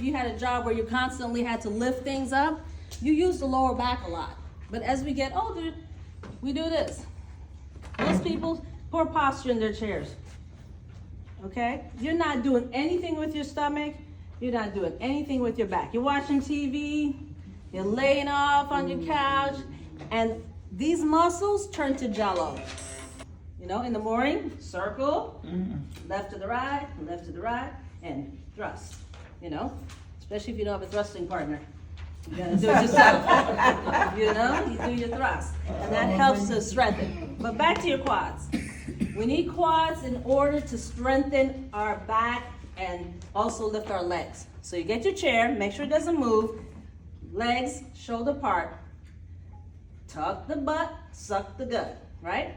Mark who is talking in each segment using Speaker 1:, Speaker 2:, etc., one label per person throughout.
Speaker 1: you had a job where you constantly had to lift things up, you use the lower back a lot. But as we get older, we do this. Most people, poor posture in their chairs. Okay? You're not doing anything with your stomach. You're not doing anything with your back. You're watching TV, you're laying off on your couch, and these muscles turn to jello. You know, in the morning, circle, left to the right, and thrust. You know, especially if you don't have a thrusting partner. You gotta do it yourself. You know, you do your thrust, and that helps to strengthen. But back to your quads. We need quads in order to strengthen our back and also lift our legs. So you get your chair, make sure it doesn't move, legs shoulder apart, tuck the butt, suck the gut, right?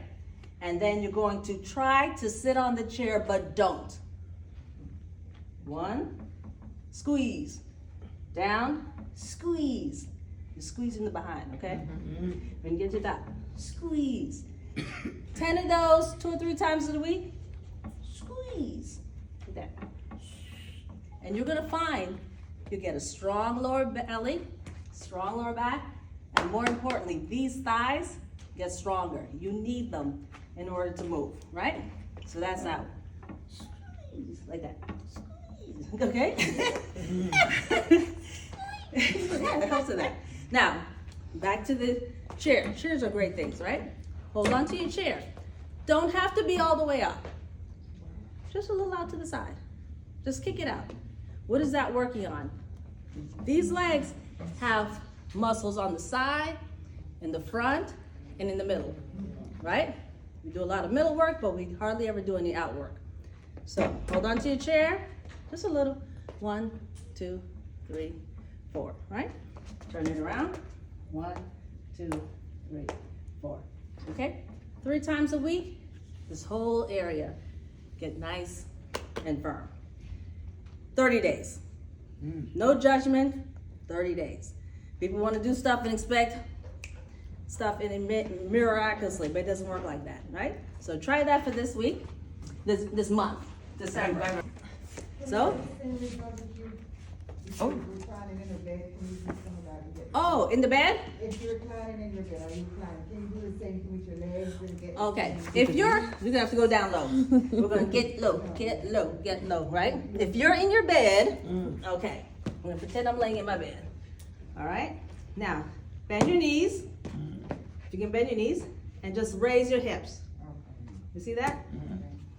Speaker 1: And then you're going to try to sit on the chair, but don't. 1, squeeze, down, squeeze. You're squeezing the behind, okay? When you get to that, squeeze. 10 of those, 2 or 3 times a week, squeeze. Like that. And you're gonna find you get a strong lower belly, strong lower back, and more importantly, these thighs get stronger. You need them in order to move, right? So that's how. Squeeze, like that. Squeeze, okay? Yeah, that helps with that. Now, back to the chair. Chairs are great things, right? Hold on to your chair. Don't have to be all the way up. Just a little out to the side. Just kick it out. What is that working on? These legs have muscles on the side, in the front, and in the middle, right? We do a lot of middle work, but we hardly ever do any out work. So hold on to your chair, just a little. 1, 2, 3, 4, right? Turn it around. 1, 2, 3, 4. Okay? 3 times a week, this whole area get nice and firm. 30 days. No judgment, 30 days. People want to do stuff and expect stuff miraculously, but it doesn't work like that, right? So try that for this week, this month, December. So? Oh, in the bed?
Speaker 2: If you're reclining in your bed, are you reclining? Can you do the same thing with your legs and get?
Speaker 1: Okay. If you're gonna have to go down low. We're gonna get low, right? If you're in your bed, okay. I'm gonna pretend I'm laying in my bed. All right. Now, bend your knees. If you can bend your knees, and just raise your hips. You see that?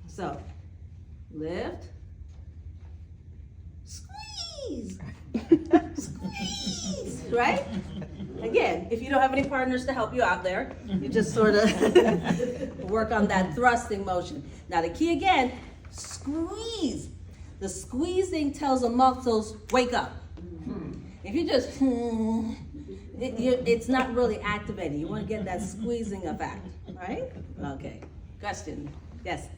Speaker 1: So, lift, squeeze. Squeeze, right? Again, if you don't have any partners to help you out there, you just sort of work on that thrusting motion. Now the key again, squeeze. The squeezing tells the muscles, wake up. If you just, it's not really activated. You want to get that squeezing effect, right? Okay, question, yes?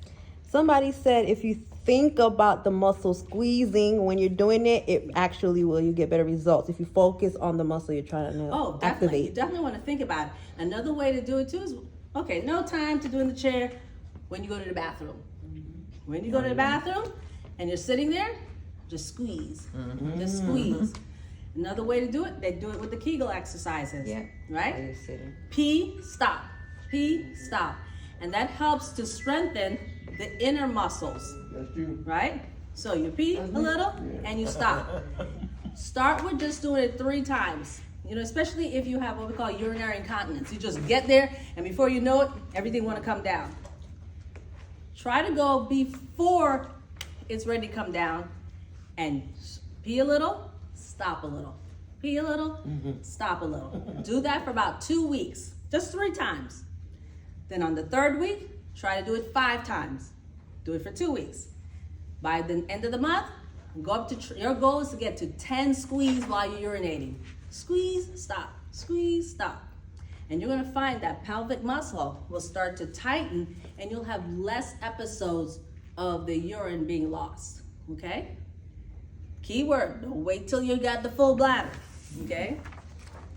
Speaker 3: Somebody said if you think about the muscle squeezing when you're doing it, it actually will, you get better results. If you focus on the muscle you're trying to activate.
Speaker 1: You definitely want to think about it. Another way to do it too is, okay, no time to do in the chair when you go to the bathroom. When you go to the bathroom and you're sitting there, just squeeze. Just squeeze. Another way to do it, they do it with the Kegel exercises.
Speaker 3: Yeah.
Speaker 1: Right? P, stop. P, stop. And that helps to strengthen the inner muscles.
Speaker 4: That's true.
Speaker 1: Right? So you pee a little and you stop. Start with just doing it 3 times. You know, especially if you have what we call urinary incontinence. You just get there and before you know it, everything want to come down. Try to go before it's ready to come down and pee a little, stop a little. Pee a little, stop a little. Do that for about 2 weeks, just 3 times. Then on the 3rd week, try to do it 5 times. Do it for 2 weeks. By the end of the month, go up to, your goal is to get to 10 squeeze while you're urinating. Squeeze, stop, stop. And you're gonna find that pelvic muscle will start to tighten and you'll have less episodes of the urine being lost, okay? Key word, don't wait till you got the full bladder, okay?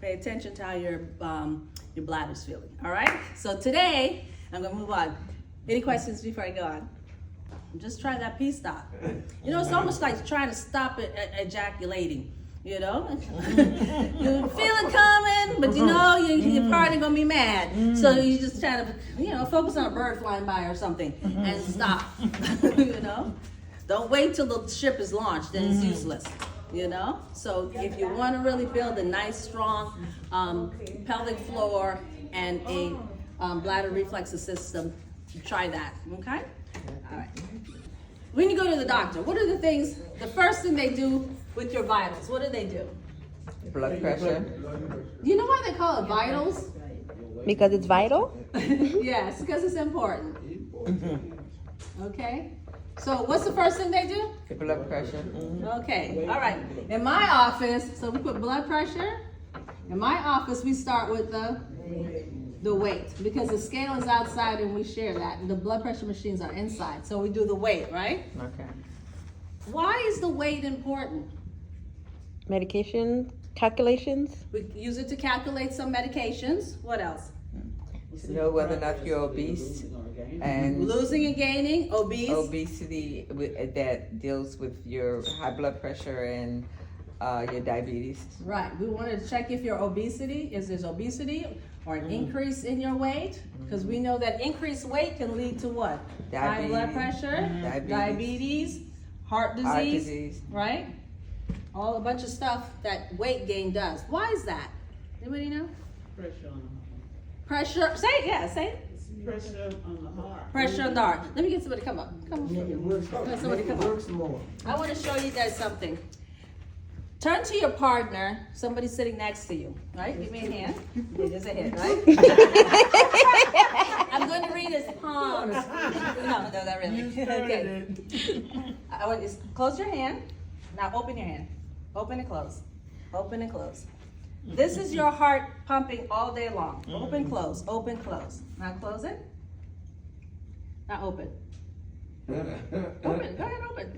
Speaker 1: Pay attention to how your bladder's feeling, all right? So today, I'm gonna move on. Any questions before I go on? Just try that P-stop. You know, it's almost like trying to stop it ejaculating. You know, you feel it coming, but you know your partner gonna be mad. So you just try to, focus on a bird flying by or something and stop. You know, don't wait till the ship is launched, then it's useless. You know, so if you want to really build a nice, strong pelvic floor and a bladder reflexes system, try that. Okay. All right. When you go to the doctor, what are the first thing they do with your vitals? What do they do?
Speaker 4: Blood pressure.
Speaker 1: You know why they call it vitals?
Speaker 3: Because it's vital?
Speaker 1: Yes, because it's important. Okay? So what's the first thing they do?
Speaker 4: The blood pressure.
Speaker 1: Okay, all right. In my office, so we put blood pressure. In my office, we start with the weight, because the scale is outside and we share that, and the blood pressure machines are inside. So we do the weight, right?
Speaker 4: Okay.
Speaker 1: Why is the weight important?
Speaker 3: Medication calculations?
Speaker 1: We use it to calculate some medications. What else?
Speaker 4: To know whether or not you're obese and
Speaker 1: Losing and gaining, obese.
Speaker 4: obesity that deals with your high blood pressure and your diabetes.
Speaker 1: Right. We wanted to check if your obesity, is there obesity or an increase in your weight? Because we know that increased weight can lead to what? High blood pressure, diabetes, heart disease, right? A bunch of stuff that weight gain does. Why is that? Anybody know?
Speaker 5: Pressure on
Speaker 1: Pressure. Say it. Yeah, say it.
Speaker 5: Pressure on the heart.
Speaker 1: Pressure on the heart. Let me get somebody to come up. Come
Speaker 2: Make it
Speaker 1: on.
Speaker 2: work.
Speaker 1: Let somebody
Speaker 2: Make it
Speaker 1: come up.
Speaker 2: works more.
Speaker 1: I want to show you guys something. Turn to your partner, somebody sitting next to you, right? Give me a hand. Yeah, just a hand, right? I'm going to read his palms. No, not really. Okay. I want you to close your hand. Now open your hand. Open and close. Open and close. This is your heart pumping all day long. Open, close, open, close. Now close it. Now open. Open. Go ahead, open.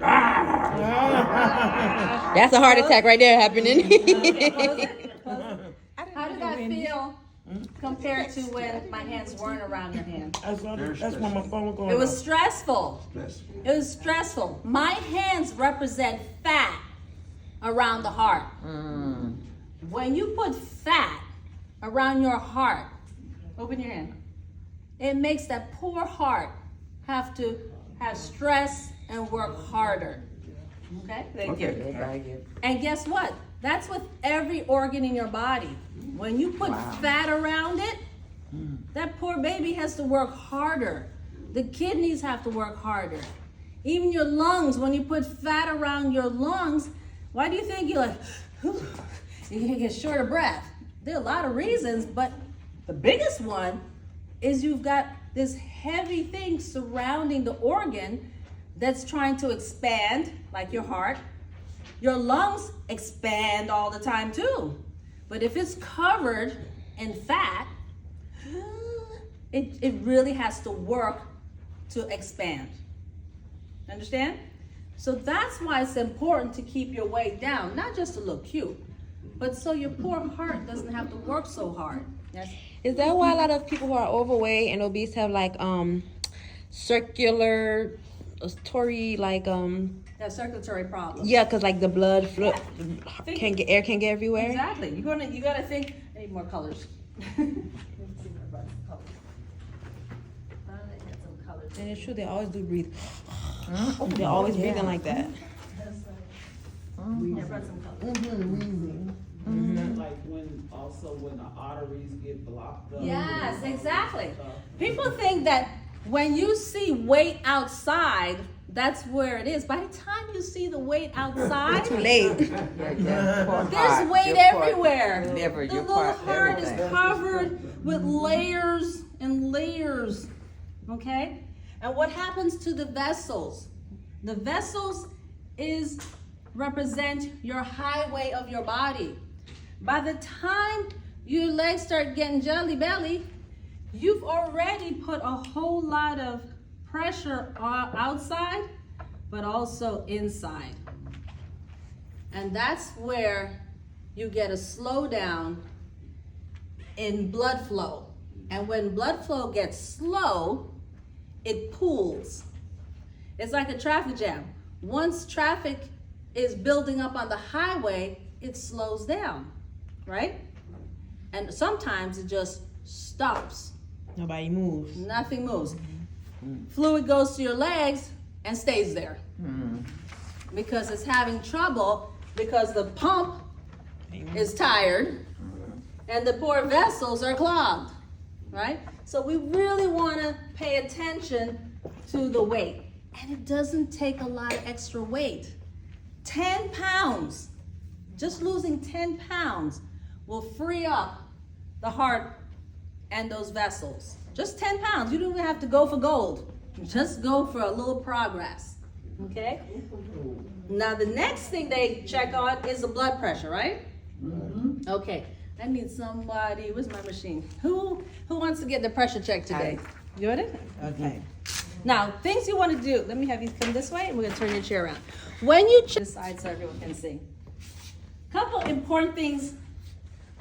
Speaker 3: That's a heart attack right there happening.
Speaker 1: Okay, close it. Close it. How did that feel compared to when my hands weren't around your hand?
Speaker 5: That's when my phone was going
Speaker 1: It was stressful. It was stressful. My hands represent fat around the heart. When you put fat around your heart, open your hand, it makes that poor heart have to have stress and work harder. Okay? Thank you. And guess what? That's with every organ in your body. When you put fat around it, that poor baby has to work harder. The kidneys have to work harder. Even your lungs, when you put fat around your lungs, why do you think you're like, you get short of breath? There are a lot of reasons, but the biggest one is you've got this heavy thing surrounding the organ that's trying to expand, like your heart. Your lungs expand all the time too. But if it's covered in fat, it really has to work to expand. Understand? So that's why it's important to keep your weight down, not just to look cute, but so your poor heart doesn't have to work so hard. Yes.
Speaker 3: Is that why a lot of people who are overweight and obese have circulatory
Speaker 1: Yeah, circulatory problems.
Speaker 3: yeah, because like the blood flow
Speaker 1: Think-
Speaker 3: can't get everywhere.
Speaker 1: Exactly. You gotta think. I need more colors.
Speaker 3: And it's true, they always do breathe. They're always breathing like that.
Speaker 1: Yeah, brought some colors.
Speaker 5: Like when the arteries get blocked up.
Speaker 1: Yes, exactly. People think that when you see weight outside, that's where it is. By the time you see the weight outside,
Speaker 3: Too late.
Speaker 1: there's weight everywhere.
Speaker 4: Liver,
Speaker 1: The
Speaker 4: your
Speaker 1: little
Speaker 4: part,
Speaker 1: heart is
Speaker 4: everything.
Speaker 1: covered with layers and layers. Okay? And what happens to the vessels? The vessels represent your highway of your body. By the time your legs start getting jelly belly, you've already put a whole lot of pressure outside, but also inside. And that's where you get a slowdown in blood flow. And when blood flow gets slow, it pools. It's like a traffic jam. Once traffic is building up on the highway, it slows down, right? And sometimes it just stops.
Speaker 3: Nobody moves.
Speaker 1: Nothing moves. Fluid goes to your legs and stays there because it's having trouble because the pump is tired and the poor vessels are clogged, right? So we really want to pay attention to the weight. And it doesn't take a lot of extra weight. 10 pounds, just losing 10 pounds will free up the heart and those vessels. Just 10 pounds. You don't even have to go for gold. Just go for a little progress. Okay? Now the next thing they check on is the blood pressure, right? Okay. I need somebody. Where's my machine? Who wants to get the pressure check today? You got it? Okay. Now, things you want to do. Let me have you come this way, and we're gonna turn your chair around. When you this side so everyone can see. Couple important things.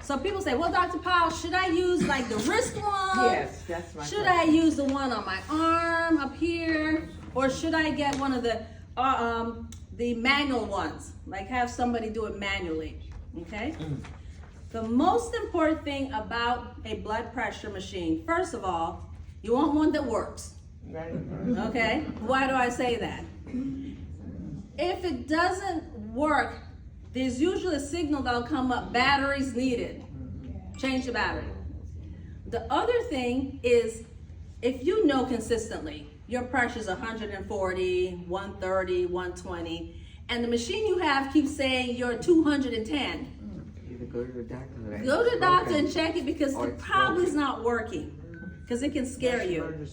Speaker 1: So people say, well, Dr. Powell, should I use like the wrist one?
Speaker 4: Yes, that's my
Speaker 1: Should I use the one on my arm up here? Or should I get one of the manual ones? Like have somebody do it manually, okay? The most important thing about a blood pressure machine, first of all, you want one that works, okay? Why do I say that? If it doesn't work, there's usually a signal that'll come up, batteries needed. Change the battery. The other thing is, if you know consistently, your pressure's 140, 130, 120, and the machine you have keeps saying you're 210,
Speaker 4: Either go to the doctor. Right?
Speaker 1: go to the doctor and check it because
Speaker 4: Or
Speaker 1: it
Speaker 4: it's
Speaker 1: probably is
Speaker 4: broken.
Speaker 1: not working, because it can scare you.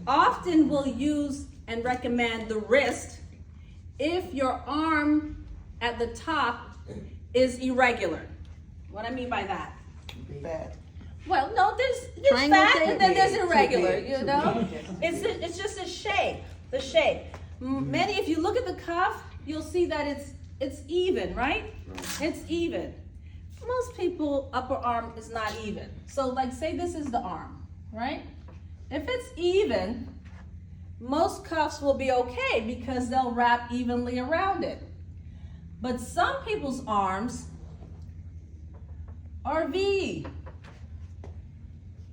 Speaker 1: Often we'll use and recommend the wrist if your arm at the top is irregular. What I mean by that?
Speaker 4: Fat.
Speaker 1: Well, no, there's
Speaker 3: Triangle
Speaker 1: fat
Speaker 3: shape?
Speaker 1: and then there's
Speaker 4: Too
Speaker 1: irregular,
Speaker 4: big,
Speaker 1: you
Speaker 4: too
Speaker 1: know?
Speaker 4: big.
Speaker 1: It's just a shape, the shape. Many, if you look at the cuff, you'll see that it's even, right? It's even. Most people, upper arm is not even. So like say this is the arm, right? If it's even, most cuffs will be okay because they'll wrap evenly around it. But some people's arms are V.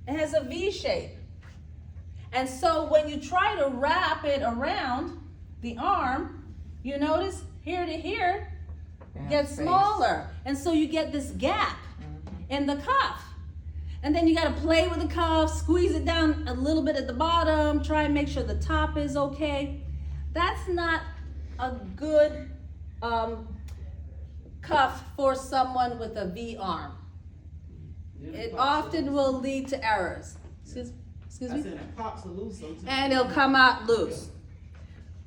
Speaker 1: It has a V shape. And so when you try to wrap it around the arm, you notice here to here gets
Speaker 4: space.
Speaker 1: smaller. And so you get this gap in the cuff. And then you got to play with the cuff, squeeze it down a little bit at the bottom, try and make sure the top is okay. That's not a good cuff for someone with a V arm. It often will lead to errors. Excuse
Speaker 5: I
Speaker 1: me?
Speaker 5: said it pops loose sometimes.
Speaker 1: And it'll come out loose.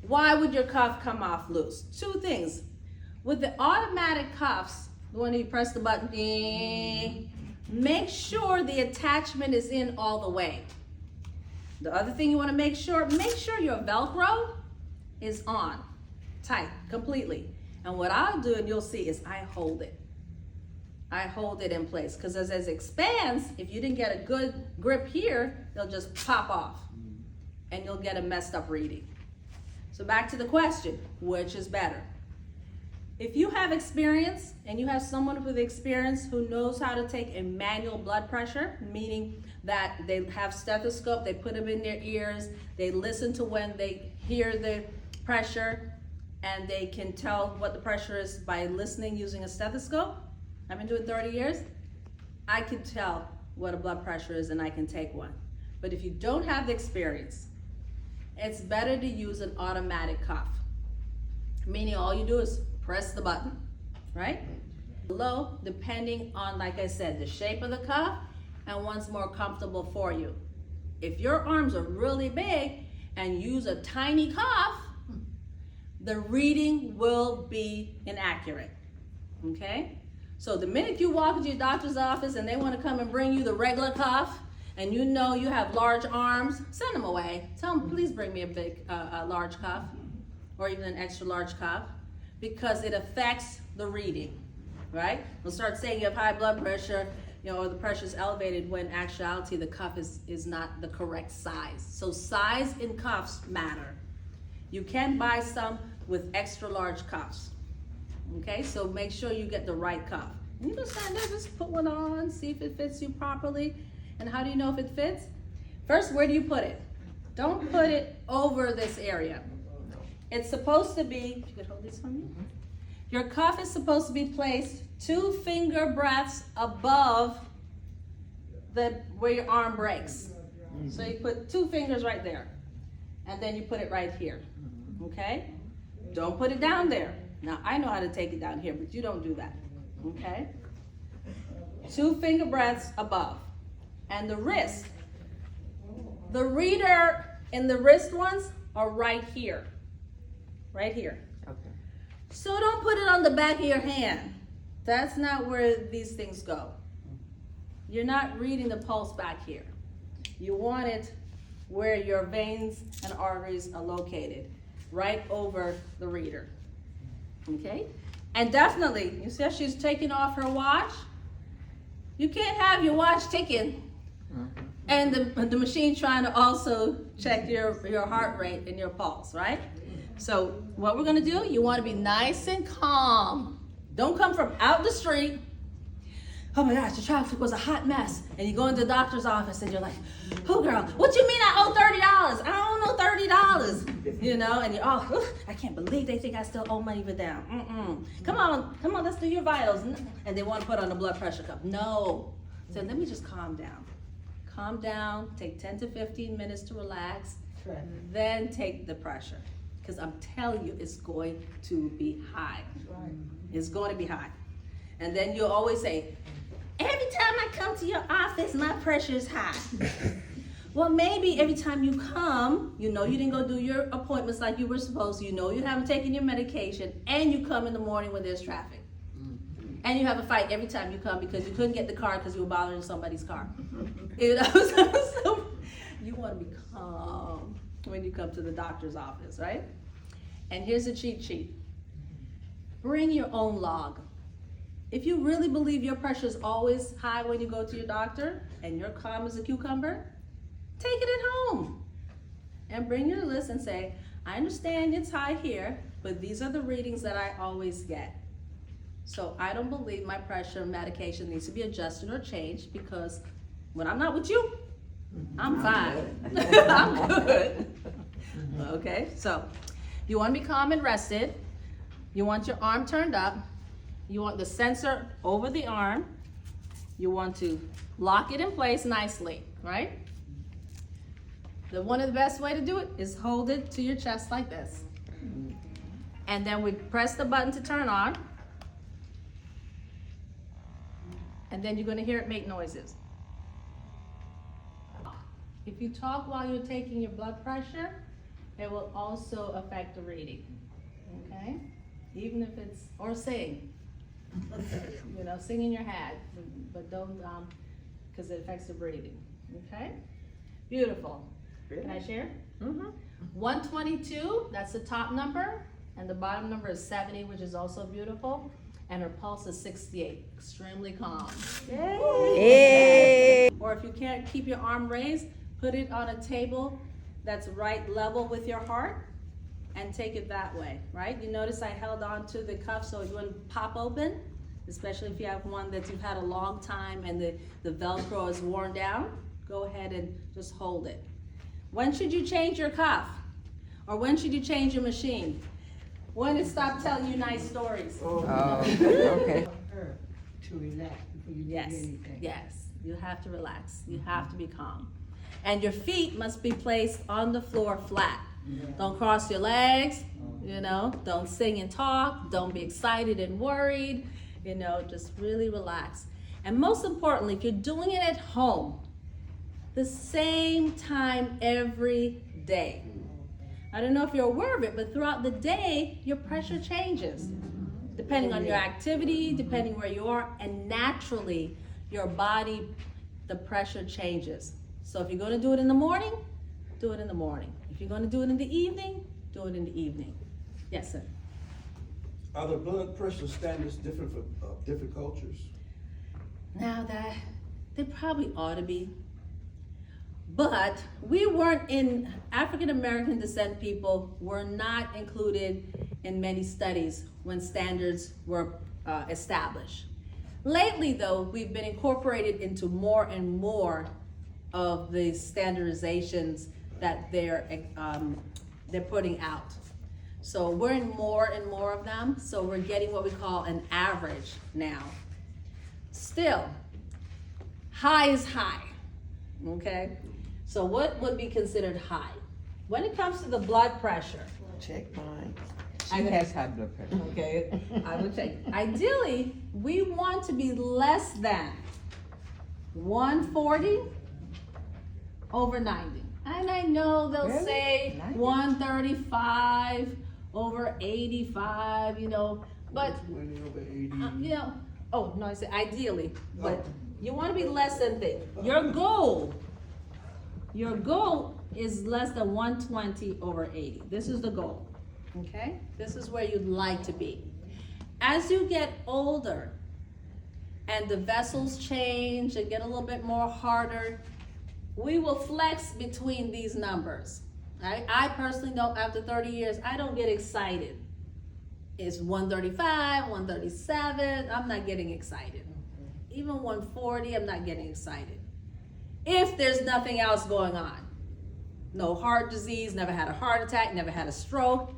Speaker 1: Why would your cuff come off loose? Two things. With the automatic cuffs, when you press the button, make sure the attachment is in all the way. The other thing you want to make sure your Velcro is on, tight, completely. And what I'll do, and you'll see, is I hold it. I hold it in place because as it expands, if you didn't get a good grip here, they'll just pop off and you'll get a messed up reading. So back to the question, which is better? If you have experience and you have someone with experience who knows how to take a manual blood pressure, meaning that they have stethoscope, they put them in their ears, they listen to when they hear the pressure, and they can tell what the pressure is by listening using a stethoscope. I've been doing 30 years. I can tell what a blood pressure is and I can take one. But if you don't have the experience, it's better to use an automatic cuff. Meaning all you do is press the button, right? Below, depending on, like I said, the shape of the cuff and one's more comfortable for you. If your arms are really big and use a tiny cuff, the reading will be inaccurate, okay? So the minute you walk into your doctor's office and they want to come and bring you the regular cuff, and you know you have large arms, send them away. Tell them, please bring me a big, large cuff, or even an extra large cuff, because it affects the reading, right? We'll start saying you have high blood pressure, or the pressure is elevated when actuality the cuff is not the correct size. So size in cuffs matter. You can buy some with extra large cuffs. Okay, so make sure you get the right cuff. And you can stand there, just put one on, see if it fits you properly. And how do you know if it fits? First, where do you put it? Don't put it over this area. It's supposed to be, if you could hold this for me. Your cuff is supposed to be placed 2 finger breadths above where your arm breaks. So you put 2 fingers right there. And then you put it right here. Okay? Don't put it down there. Now, I know how to take it down here, but you don't do that. Okay? 2 finger breadths above. And the wrist. The reader and the wrist ones are right here. Right here.
Speaker 4: Okay.
Speaker 1: So don't put it on the back of your hand. That's not where these things go. You're not reading the pulse back here. You want it where your veins and arteries are located, right over the reader. Okay? And definitely, you see how she's taking off her watch? You can't have your watch ticking and the machine trying to also check your heart rate and your pulse, right? So what we're gonna do, you wanna be nice and calm. Don't come from out the street. Oh my gosh, the traffic was a hot mess. And you go into the doctor's office and you're like, oh girl, what you mean I owe $30? I don't know $30. You know, and you're, oh, I can't believe they think I still owe money for them. Come on, let's do your vitals. And they want to put on a blood pressure cuff. No. So let me just calm down. Calm down, take 10 to 15 minutes to relax, then take the pressure. Because I'm telling you, it's going to be high. It's going to be high. And then you'll always say, every time I come to your office, my pressure is high. Well, maybe every time you come, you know you didn't go do your appointments like you were supposed to, you know you haven't taken your medication, and you come in the morning when there's traffic. And you have a fight every time you come because you couldn't get the car because you were bothering somebody's car. You know, so you want to be calm when you come to the doctor's office, right? And here's a cheat sheet. Bring your own log. If you really believe your pressure is always high when you go to your doctor and you're calm as a cucumber, take it at home and bring your list and say, I understand it's high here, but these are the readings that I always get. So I don't believe my pressure medication needs to be adjusted or changed because when I'm not with you, I'm fine. I'm good. Okay, so you want to be calm and rested. You want your arm turned up. You want the sensor over the arm. You want to lock it in place nicely, right? One of the best way to do it is hold it to your chest like this. And then we press the button to turn on. And then you're going to hear it make noises. If you talk while you're taking your blood pressure, it will also affect the reading. Okay? Even if it's, or sing. You know, sing in your head, but don't, because it affects the breathing. Okay? Beautiful. Can I share? 122, that's the top number, and the bottom number is 70, which is also beautiful. And her pulse is 68, extremely calm. Yay. Or if you can't keep your arm raised, put it on a table that's right level with your heart and take it that way, right? You notice I held on to the cuff so it wouldn't pop open, especially if you have one that you've had a long time and the Velcro is worn down. Go ahead and just hold it. When should you change your cuff? Or when should you change your machine? When it stopped telling you nice stories.
Speaker 4: Okay.
Speaker 2: To relax before you do
Speaker 1: Yes,
Speaker 2: anything.
Speaker 1: yes, you have to relax. You have to be calm. And your feet must be placed on the floor flat. Don't cross your legs, you know, don't sing and talk, don't be excited and worried, you know, just really relax. And most importantly, if you're doing it at home, the same time every day. I don't know if you're aware of it, but throughout the day, your pressure changes. Depending on your activity, depending where you are, and naturally, your body, the pressure changes. So if you're gonna do it in the morning, do it in the morning. If you're gonna do it in the evening, do it in the evening. Yes, sir.
Speaker 6: Are the blood pressure standards different for different cultures?
Speaker 1: Now that, they probably ought to be. But we weren't in, African American descent people were not included in many studies when standards were established. Lately though, we've been incorporated into more and more of the standardizations that they're putting out. So we're in more and more of them, so we're getting what we call an average now. Still, high is high, okay? So what would be considered high? When it comes to the blood pressure,
Speaker 3: Check mine.
Speaker 4: She has high blood pressure.
Speaker 1: okay, I would check. Ideally, we want to be less than 140 over 90. And I know they'll
Speaker 4: Really?
Speaker 1: say
Speaker 4: 90?
Speaker 1: 135 over 85, you know, but
Speaker 6: 20 over 80.
Speaker 1: you know, oh, no, I said ideally, but you want to be less than this. Your goal is less than 120 over 80. This is the goal, okay? This is where you'd like to be. As you get older and the vessels change and get a little bit more harder, we will flex between these numbers. I personally don't, after 30 years, I don't get excited. It's 135, 137, I'm not getting excited. Even 140, I'm not getting excited. If there's nothing else going on. No heart disease, never had a heart attack, never had a stroke.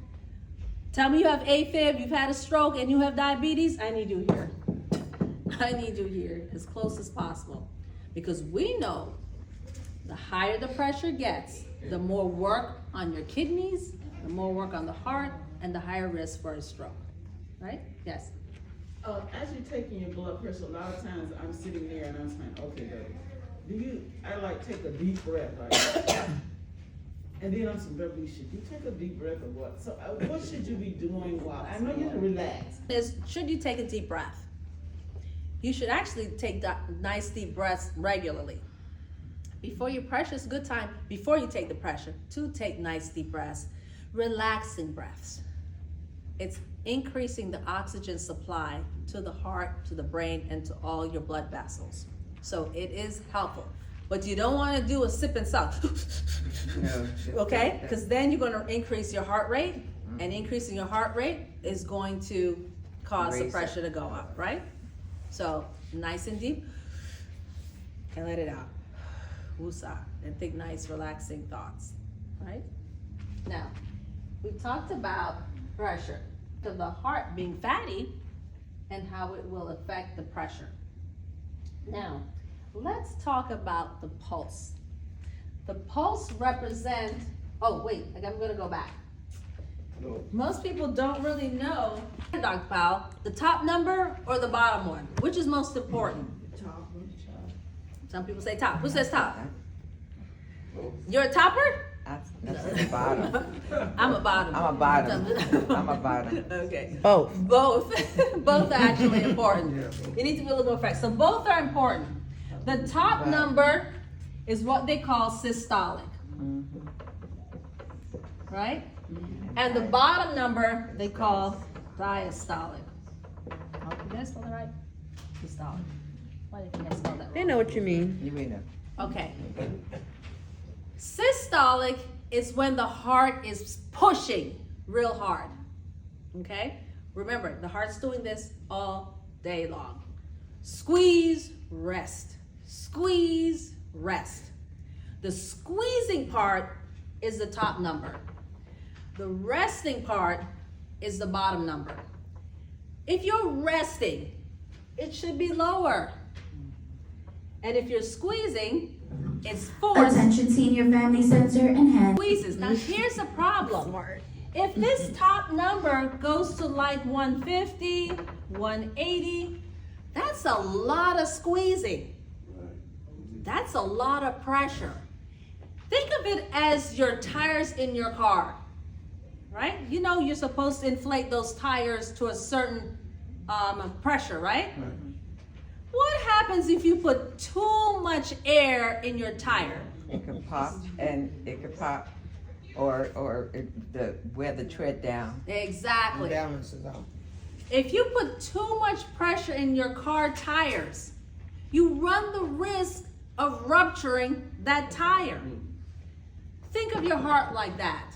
Speaker 1: Tell me you have AFib, you've had a stroke, and you have diabetes, I need you here. I need you here as close as possible. Because we know the higher the pressure gets, the more work on your kidneys, the more work on the heart, and the higher risk for a stroke, right? Yes.
Speaker 5: As you're taking your blood pressure, a lot of times I'm sitting there and I'm saying, okay, I like take a deep breath, right? And then I'm saying, Beverly, should you take a deep breath or what? So what should you be doing while, I know you can relax.
Speaker 1: Should you take a deep breath? You should actually take nice deep breaths regularly. Before your pressure, it's a good time, before you take the pressure, to take nice deep breaths, relaxing breaths. It's increasing the oxygen supply to the heart, to the brain, and to all your blood vessels. So it is helpful. But you don't want to do a sip and suck, okay? Because then you're going to increase your heart rate, and increasing your heart rate is going to cause the pressure to go up, right? So nice and deep, and let it out. Woosah, and think nice, relaxing thoughts, right? Now, we talked about pressure, of the heart being fatty, and how it will affect the pressure. Now, let's talk about the pulse. The pulse represents, oh wait, I'm gonna go back.
Speaker 6: No.
Speaker 1: Most people don't really know, Dr. Powell, the top number or the bottom one? Which is most important? Some people say top. Who says top? You're a topper?
Speaker 4: That's the bottom.
Speaker 1: I'm a bottom.
Speaker 4: I'm a bottom. I'm a bottom.
Speaker 1: Okay.
Speaker 3: Both.
Speaker 1: Both are actually important. You need to be a little more fresh. So both are important. The top number is what they call systolic. Right? And the bottom number they call diastolic. Did I spell that right? Systolic. Why did I spell that wrong?
Speaker 3: They know what you mean.
Speaker 4: You know.
Speaker 1: Okay. Systolic is when the heart is pushing real hard. Okay? Remember, the heart's doing this all day long. Squeeze, rest. Squeeze, rest. The squeezing part is the top number. The resting part is the bottom number. If you're resting, it should be lower. And if you're squeezing, it's forced.
Speaker 7: Attention senior family center enhanced.
Speaker 1: Squeezes. Now here's the problem. If this top number goes to like 150, 180, that's a lot of squeezing. That's a lot of pressure. Think of it as your tires in your car, right? You know you're supposed to inflate those tires to a certain pressure, right? What happens if you put too much air in your tire?
Speaker 4: It could pop, and it could pop, or wear the tread down.
Speaker 1: Exactly.
Speaker 2: Balance is off.
Speaker 1: If you put too much pressure in your car tires, you run the risk of rupturing that tire. Think of your heart like that.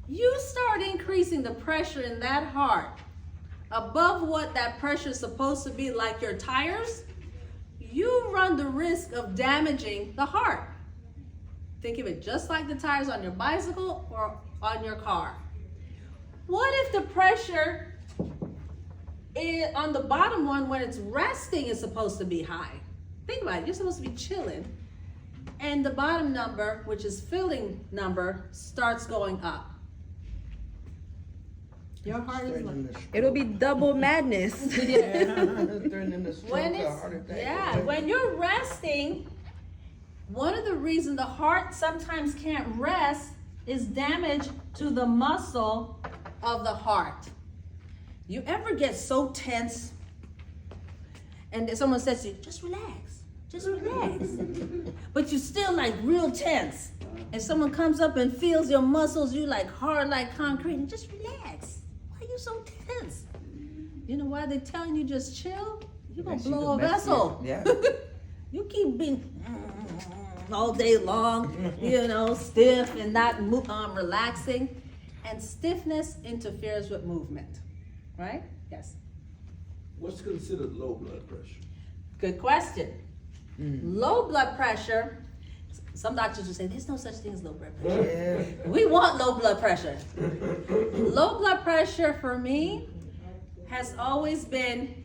Speaker 1: You start increasing the pressure in that heart above what that pressure is supposed to be, like your tires, you run the risk of damaging the heart. Think of it just like the tires on your bicycle or on your car. What if the pressure on the bottom one, when it's resting, is supposed to be high? Think about it. You're supposed to be chilling, and the bottom number, which is filling number, starts going up. Your heart is like,
Speaker 3: It'll be double madness.
Speaker 1: when you're resting, one of the reasons the heart sometimes can't rest is damage to the muscle of the heart. You ever get so tense and someone says to you, just relax, but you're still like real tense, and someone comes up and feels your muscles, you like hard like concrete, and just relax. Why are you so tense? You know why they're telling you just chill? You're gonna blow a vessel.
Speaker 4: Yeah.
Speaker 1: You keep being all day long, stiff and not relaxing. And stiffness interferes with movement, right? Yes.
Speaker 6: What's considered low blood pressure?
Speaker 1: Good question. Low blood pressure, some doctors will say there's no such thing as low blood pressure. We want low blood pressure. Low blood pressure for me has always been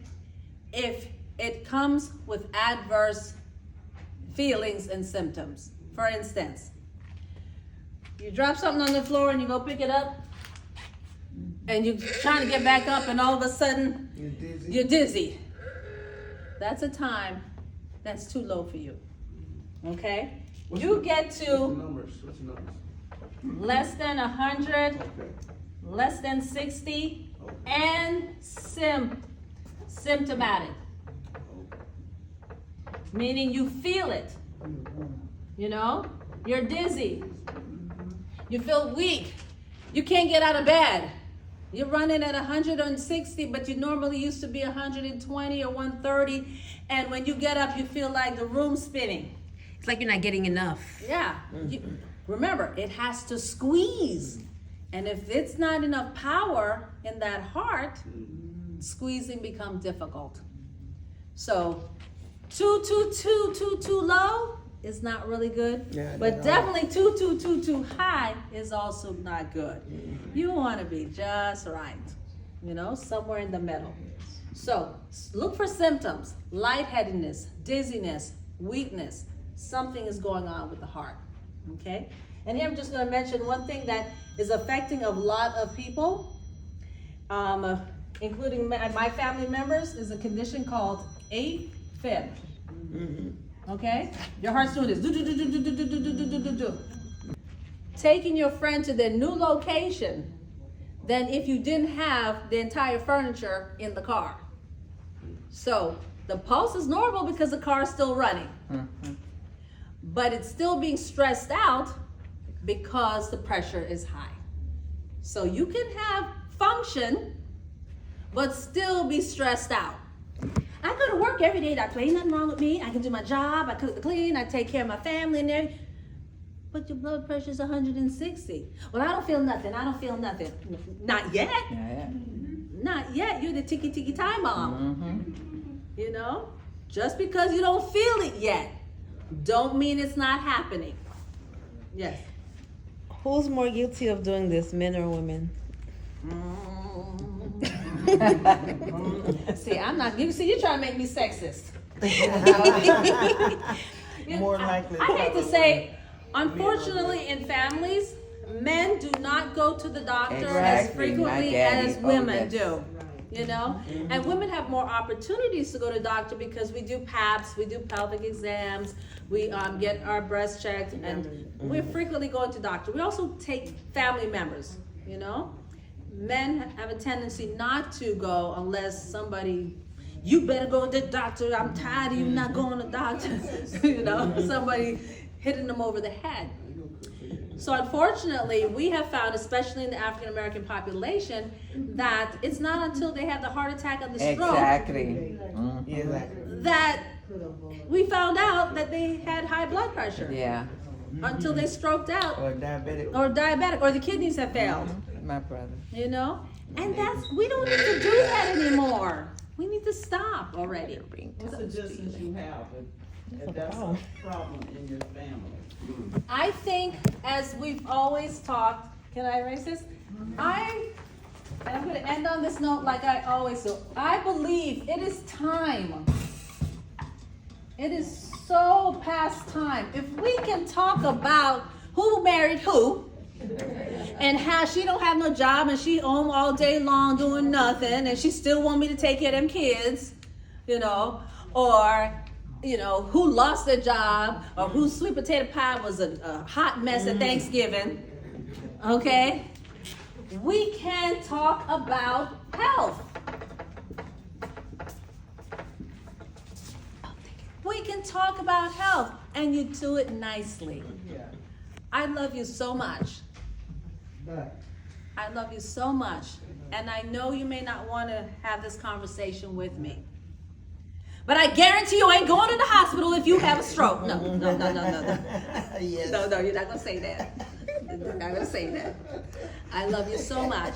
Speaker 1: if it comes with adverse feelings and symptoms. For instance, you drop something on the floor and you go pick it up and you're trying to get back up and all of a sudden you're dizzy. That's a time that's too low for you. Okay? You get
Speaker 6: What's
Speaker 1: to
Speaker 6: the numbers?
Speaker 1: less than 100,
Speaker 6: Okay.
Speaker 1: less than 60, and symptomatic. Meaning you feel it. You're dizzy. You feel weak. You can't get out of bed. You're running at 160, but you normally used to be 120 or 130. And when you get up, you feel like the room's spinning.
Speaker 3: It's like you're not getting enough.
Speaker 1: Yeah. Remember, it has to squeeze. And if it's not enough power in that heart, squeezing becomes difficult. So too low is not really good.
Speaker 8: Yeah,
Speaker 1: but
Speaker 8: that's
Speaker 1: definitely too high is also not good. You want to be just right, somewhere in the middle. So look for symptoms: lightheadedness, dizziness, weakness. Something is going on with the heart. Okay? And here I'm just going to mention one thing that is affecting a lot of people, including my family members, is a condition called AFib. Okay? Your heart's doing this. Do. Taking your friend to their new location than if you didn't have the entire furniture in the car. So the pulse is normal because the car is still running. But it's still being stressed out because the pressure is high. So you can have function, but still be stressed out. I go to work every day, Dr. Ain't nothing wrong with me. I can do my job, I cook, clean, I take care of my family and everything. But your blood pressure is 160. Well, I don't feel nothing. Not yet.
Speaker 4: Yeah.
Speaker 1: Not yet. You're the tiki time bomb. Just because you don't feel it yet, don't mean it's not happening. Yes.
Speaker 3: Who's more guilty of doing this, men or women?
Speaker 1: See, I'm not. You see, you're trying to make me sexist.
Speaker 8: More likely.
Speaker 1: I hate to say, unfortunately, in families, men do not go to the doctor as
Speaker 4: Exactly,
Speaker 1: frequently
Speaker 4: my daddy.
Speaker 1: as women
Speaker 4: Oh,
Speaker 1: do. And women have more opportunities to go to doctor because we do PAPs, we do pelvic exams, we get our breasts checked, and we're frequently going to doctor. We also take family members. Men have a tendency not to go unless somebody, you better go to the doctor, I'm tired of you not going to the doctor. Somebody hitting them over the head. So unfortunately, we have found, especially in the African American population, that it's not until they have the heart attack or the stroke
Speaker 4: Exactly.
Speaker 8: Exactly.
Speaker 1: that we found out that they had high blood pressure
Speaker 4: Yeah,
Speaker 1: until they stroked out
Speaker 4: or diabetic.
Speaker 1: or the kidneys have failed,
Speaker 4: My brother.
Speaker 1: you know? And we don't need to do that anymore. We need to stop already.
Speaker 5: What suggestions you have if that's a problem in your family?
Speaker 1: I think, as we've always talked, can I erase this? I'm going to end on this note like I always do. I believe it is time. It is so past time. If we can talk about who married who, and how she don't have no job and she home all day long doing nothing, and she still want me to take care of them kids, you know, or who lost their job, or whose sweet potato pie was a hot mess at Thanksgiving, okay? We can talk about health. We can talk about health, and you do it nicely.
Speaker 2: Yeah.
Speaker 1: I love you so much.
Speaker 2: But
Speaker 1: I love you so much. And I know you may not want to have this conversation with me. But I guarantee you ain't going to the hospital if you have a stroke. No.
Speaker 2: yes.
Speaker 1: No, you're not going to say that. You're not going to say that. I love you so much.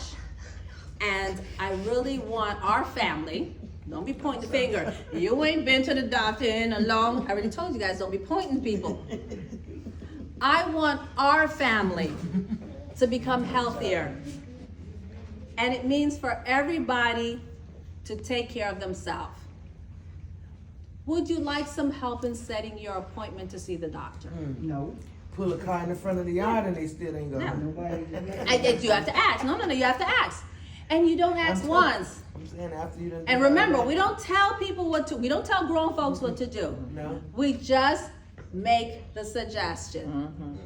Speaker 1: And I really want our family, don't be pointing the finger. You ain't been to the doctor in a long, I already told you guys, don't be pointing people. I want our family to become healthier. And it means for everybody to take care of themselves. Would you like some help in setting your appointment to see the doctor?
Speaker 2: No.
Speaker 8: Pull a car in the front of the yard and they still ain't going.
Speaker 1: You have to ask. No, you have to ask. And you don't ask once.
Speaker 8: I'm saying after you done.
Speaker 1: And remember, we don't tell people we don't tell grown folks what to do.
Speaker 8: No.
Speaker 1: We just make the suggestion.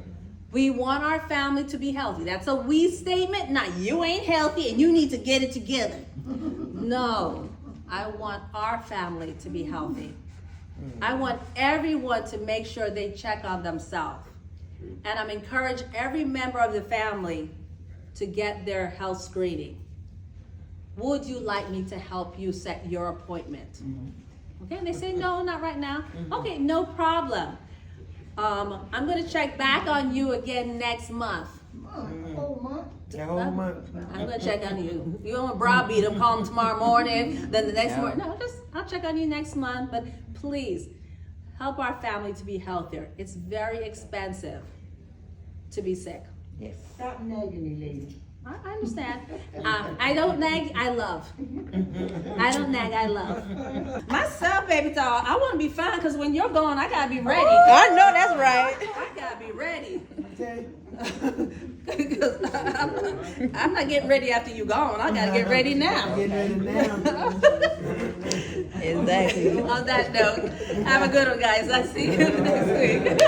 Speaker 1: We want our family to be healthy. That's a we statement, not you ain't healthy and you need to get it together. No, I want our family to be healthy. I want everyone to make sure they check on themselves. And I'm encouraging every member of the family to get their health screening. Would you like me to help you set your appointment? Okay, and they say, no, not right now. Okay, no problem. I'm going to check back on you again next month.
Speaker 2: Whole month.
Speaker 8: That whole month.
Speaker 1: I'm going to check on you. You don't want to browbeat them, call them tomorrow morning, then the next morning. No, I'll check on you next month. But please, help our family to be healthier. It's very expensive to be sick.
Speaker 4: Yes.
Speaker 2: Stop nagging me, lady.
Speaker 1: I understand. I don't nag, I love. I don't nag, I love. Myself, baby doll, I want to be fine because when you're gone, I got to be ready.
Speaker 3: I know that's right.
Speaker 1: I got to be ready.
Speaker 8: Okay.
Speaker 1: Because I'm not getting ready after you gone. I got to get ready now.
Speaker 8: Getting ready now.
Speaker 3: Exactly.
Speaker 1: On that note, have a good one, guys. I'll see you next week.